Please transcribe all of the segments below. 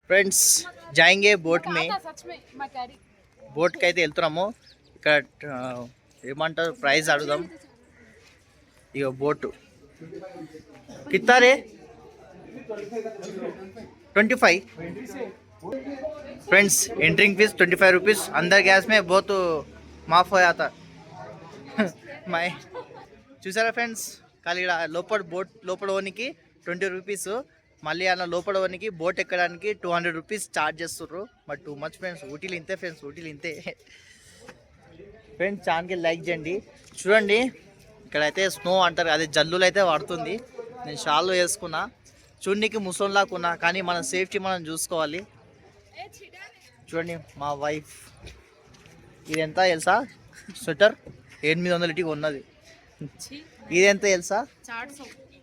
Friends Jayenge boat మే బోట్కి అయితే వెళ్తున్నాము. ఇక్కడ ఏమంటారు ప్రైస్ అడుగుదాం. ఇక బోటు కిత్తారే 25 फ्रेंड्स एंट्रिंग फीस 25 रुपीज़. अंदर गैस में बहुत माफ हो जाता मैं చూసారా ఫ్రెండ్స్. ఖాళీ లోపల బోట్ లోపల పోనీకి 20 రూపీస్, మళ్ళీ అలా లోపల పోనీకి బోట్ ఎక్కడానికి 200 రూపీస్ ఛార్జ్ చేస్తుర్రు. But too much friends. ఊటీలు ఇంతే ఫ్రెండ్స్, ఊటీలు ఇంతే ఫ్రెండ్స్. ఛానల్కి లైక్ చేయండి. చూడండి ఇక్కడైతే స్నో అంటారు, అదే జల్లులు అయితే పడుతుంది. నేను షాల్లో వేసుకున్నా, చూడనికి ముసలిలాకున్నా, కానీ మన సేఫ్టీ మనం చూసుకోవాలి. చూడండి మా వైఫ్ ఇది ఎంత తెలుసా స్వెటర్ 800 ఉన్నది. ఇది ఎంత తెలుసా?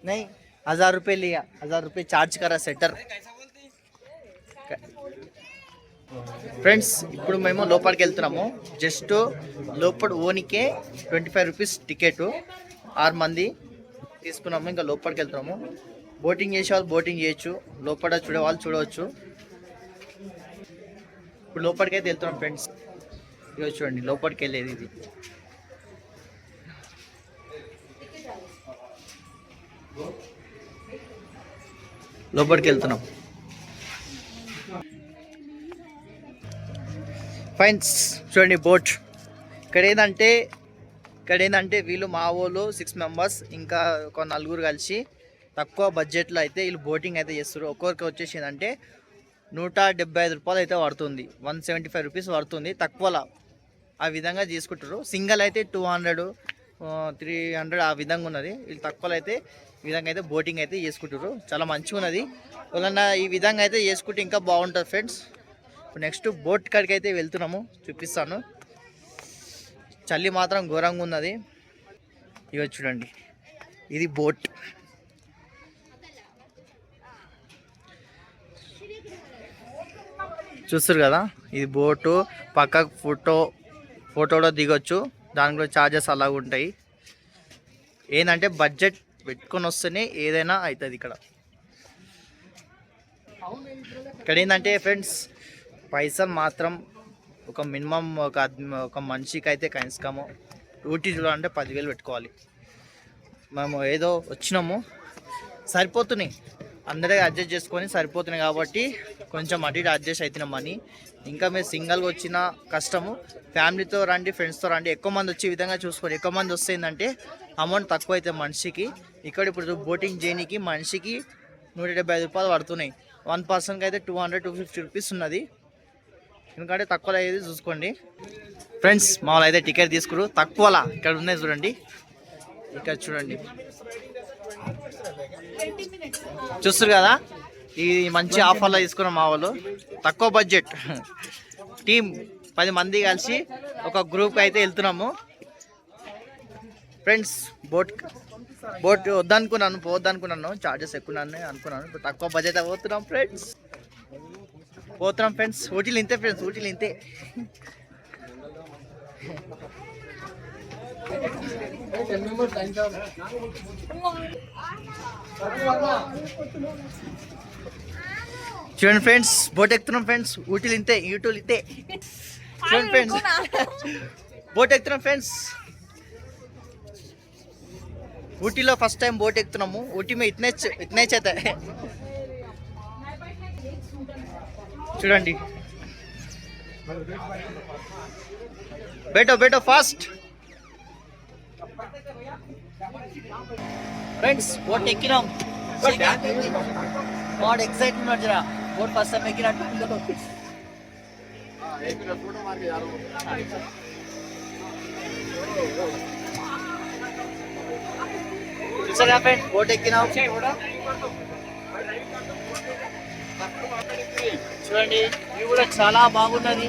నై 1000 रुपये लिया, 1000 रुपये चार्ज करा సెటర్. ఫ్రెండ్స్ ఇప్పుడు మేము లోపలికి వెళ్తున్నాము. జస్ట్ లోపల ఓనికే 25 రూపీస్ టికెట్. 6 మంది తీసుకున్నాము. ఇంకా లోపలికి వెళ్తున్నాము. బోటింగ్ చేసే వాళ్ళు బోటింగ్ చేయొచ్చు, లోపల చూడే వాళ్ళు చూడవచ్చు. ఇప్పుడు లోపలికి అయితే వెళ్తున్నాం ఫ్రెండ్స్. ఇక చూడండి లోపలికి వెళ్ళేది ఇది. లోపలికి వెళ్తున్నాం ఫ్రెండ్స్. చూడండి బోట్. ఇక్కడ ఏంటంటే వీళ్ళు మా వాళ్ళు 6 మెంబర్స్ ఇంకా ఒక 4 కలిసి తక్కువ బడ్జెట్లో అయితే వీళ్ళు బోటింగ్ అయితే చేస్తారు. ఒక్కొక్కరికి వచ్చేసి ఏంటంటే 175 రూపాయలు అయితే పడుతుంది, 175 రూపీస్ పడుతుంది. తక్కువలో ఆ విధంగా తీసుకుంటారు. సింగల్ అయితే 200, 300 ఆ విధంగా ఉన్నది. వీళ్ళు తక్కువలో అయితే ఈ విధంగా అయితే బోటింగ్ అయితే చేసుకుంటారు. చాలా మంచిగా ఉన్నది. వాళ్ళన్నా ఈ విధంగా అయితే చేసుకుంటే ఇంకా బాగుంటుంది ఫ్రెండ్స్. ఇప్పుడు నెక్స్ట్ బోట్ కాడికి అయితే వెళ్తున్నాము, చూపిస్తాను. చలి మాత్రం ఘోరంగా ఉన్నది. ఇక చూడండి ఇది బోట్. చూస్తారు కదా ఇది బోటు. పక్కకు ఫోటోలో దిగొచ్చు. దానికి కూడా ఛార్జెస్ అలాగ ఉంటాయి. ఏంటంటే బడ్జెట్ పెట్టుకొని వస్తేనే ఏదైనా అవుతుంది. ఇక్కడ ఏంటంటే ఫ్రెండ్స్ పైసలు మాత్రం ఒక మినిమం ఒక మనిషికి అయితే కనీసము ఊటీ చూడాలంటే 10,000 పెట్టుకోవాలి. మేము ఏదో వచ్చినాము, సరిపోతున్నాయి, అందరే అడ్జస్ట్ చేసుకొని సరిపోతున్నాయి కాబట్టి కొంచెం అటు ఇటు అడ్జస్ట్ అవుతున్నాం మనీ. ఇంకా మీరు సింగిల్గా వచ్చిన కష్టము, ఫ్యామిలీతో రండి, ఫ్రెండ్స్తో రండి. ఎక్కువ మంది వచ్చే విధంగా చూసుకోండి. ఎక్కువ మంది వస్తే ఏంటంటే అమౌంట్ తక్కువ అవుతుంది మనిషికి. ఇక్కడ ఇప్పుడు బోటింగ్ చేయడానికి మనిషికి 175 రూపాయలు పడుతున్నాయి. 1 పర్సన్కి అయితే 200-250 రూపీస్ ఉన్నది. ఎందుకంటే తక్కువలో అయ్యేది చూసుకోండి ఫ్రెండ్స్. మామూలు అయితే టికెట్ తీసుకురు తక్కువలా. ఇక్కడ ఉన్నాయి చూడండి, ఇక్కడ చూడండి చూస్తారు కదా. ఈ మంచి ఆఫర్లో తీసుకున్నాం మా వాళ్ళు. తక్కువ బడ్జెట్ టీం 10 మంది కలిసి ఒక గ్రూప్ అయితే వెళ్తున్నాము ఫ్రెండ్స్. బోట్ పోవద్దనుకున్నాను, చార్జెస్ ఎక్కువ అనుకున్నాను. ఇప్పుడు తక్కువ బడ్జెట్ పోతున్నాం ఫ్రెండ్స్. ఊటీలు ఇంతే ఫ్రెండ్స్, ఊటీలు ఇంతే. చూడండి ఫ్రెండ్స్ బోట్ ఎక్కుతున్నాం ఫ్రెండ్స్. ఊటీలు ఇంతే, యూట్యూబ్ ఇంతే. చూడండి ఫ్రెండ్స్ బోట్ ఎక్కుతున్నాం ఫ్రెండ్స్. ఊటీలో ఫస్ట్ టైం బోట్ ఎక్కుతున్నాము. ఊటీ మే ఇతనే చేత చూడండి. బేటో ఫాస్ట్ ఫ్రెండ్స్. బోట్ ఎక్కినాం. बहुत एक्साइटमेंट जरा बहुत फर्स्ट टाइम एकिना చూసారా ఫ్రెండ్స్ బోట్ ఎక్కినాం. చూడండి వ్యూ కూడా చాలా బాగున్నది.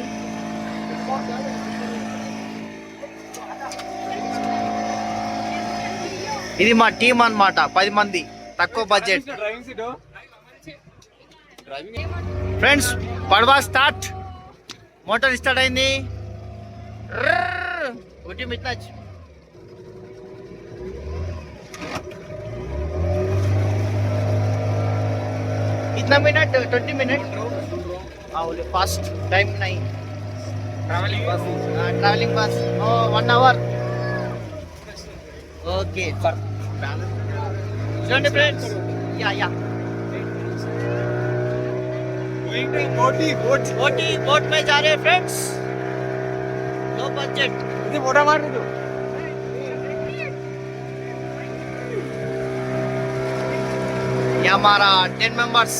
ఇది మా టీం అన్నమాట, 10 మంది, తక్కువ బడ్జెట్ ఫ్రెండ్స్. పడవా స్టార్ట్, మోటార్ స్టార్ట్ అయింది. ఊటీ మిత్నా कितना मिनट 20 मिनट ఫస్ట్ టైం నై ట్రావెలింగ్ బస్ 1 అవర్. ఓకే చూడండి ఫ్రెండ్స్. యా बोट में जा रहे हैं फ्रेंड्स. Low budget. ఇది मोटा मार दो. ये हमारा 10 मेंबर्स.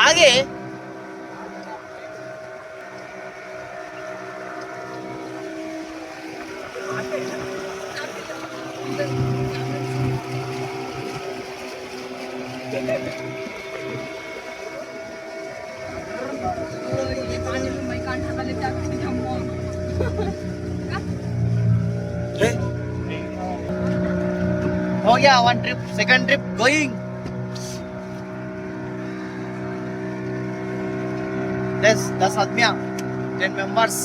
आगे हो गया one trip. Second trip going. दस आदमियाँ 10 members.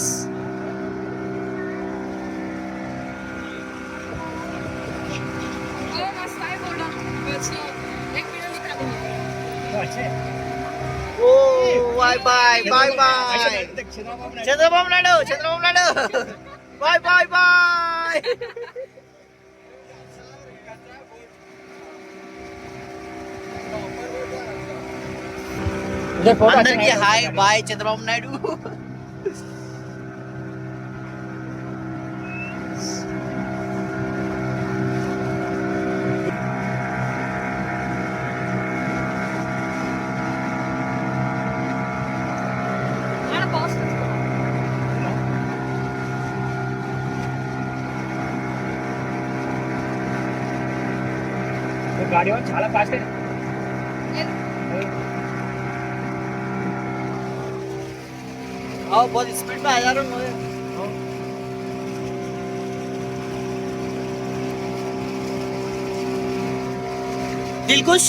Oh bye bye bye bye Chandrababu Naidu bye bye bye. అందరికీ హాయ్ బాయ్ చంద్రబాబు నాయుడు. गाड़ी చాలా ఫాస్ట్. आओ बहुत स्पीड में आ जा रहा हूँ. दिल खुश.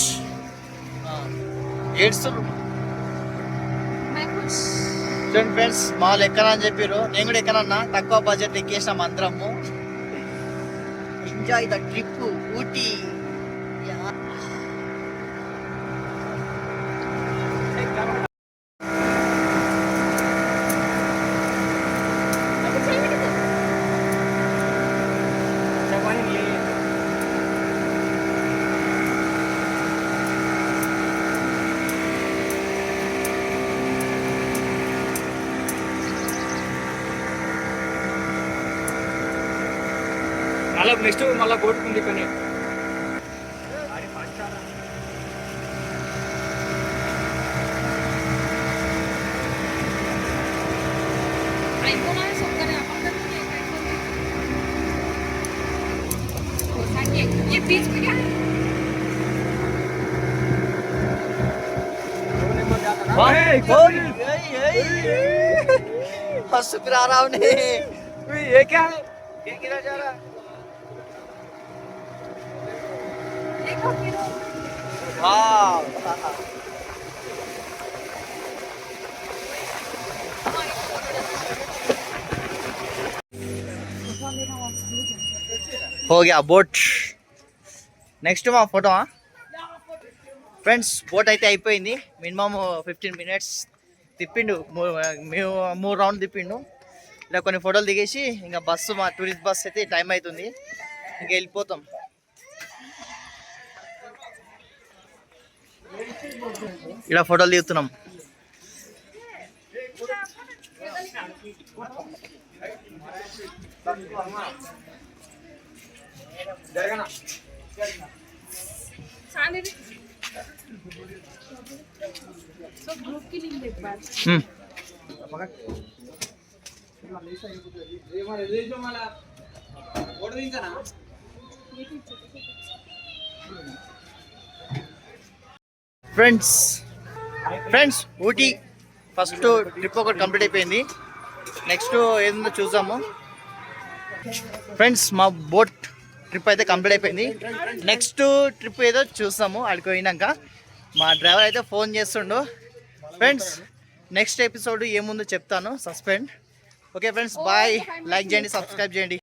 చూడండి ఫ్రెండ్స్ మాల్ ఎక్కనా అని చెప్పారు. నేను కూడా ఎక్కనన్నా. తక్కువ బడ్జెట్ ఎక్కేసినాం అందరము. Enjoy the trip Ooty. మళ్ళీ నెక్స్ట్ మళ్ళీ కోటుకుంది పని. हंस फिर आ रहा हूँ. ये क्या है? ये गिरा जा रहा. वाह हो गया बोट. నెక్స్ట్ మా ఫోటో ఫ్రెండ్స్. బోట్ అయితే అయిపోయింది. Minimum 15 minutes తిప్పిండు. 3 రౌండ్ తిప్పిండు. ఇలా కొన్ని ఫోటోలు దిగేసి ఇంకా బస్సు మా టూరిస్ట్ బస్ అయితే టైం అవుతుంది. ఇంకా వెళ్ళిపోతాం. ఇలా ఫోటోలు దిగుతున్నాం. జరగనా సో ग्रुप की लिंक एक बार ఫ్రెండ్స్ ఊటీ ఫస్ట్ ట్రిప్ ఒకటి కంప్లీట్ అయిపోయింది. నెక్స్ట్ ఏందో చూద్దాము. ఫ్రెండ్స్ మా బోట్ ట్రిప్ అయితే కంప్లీట్ అయిపోయింది. నెక్స్ట్ ట్రిప్ ఏదో చూస్తాము. అక్కడికి పోయినాక మా డ్రైవర్ అయితే ఫోన్ చేస్తుండు. ఫ్రెండ్స్ నెక్స్ట్ ఎపిసోడ్ ఏముందో చెప్తాను, suspense. Okay friends, bye. Like చేయండి, సబ్స్క్రైబ్ చేయండి.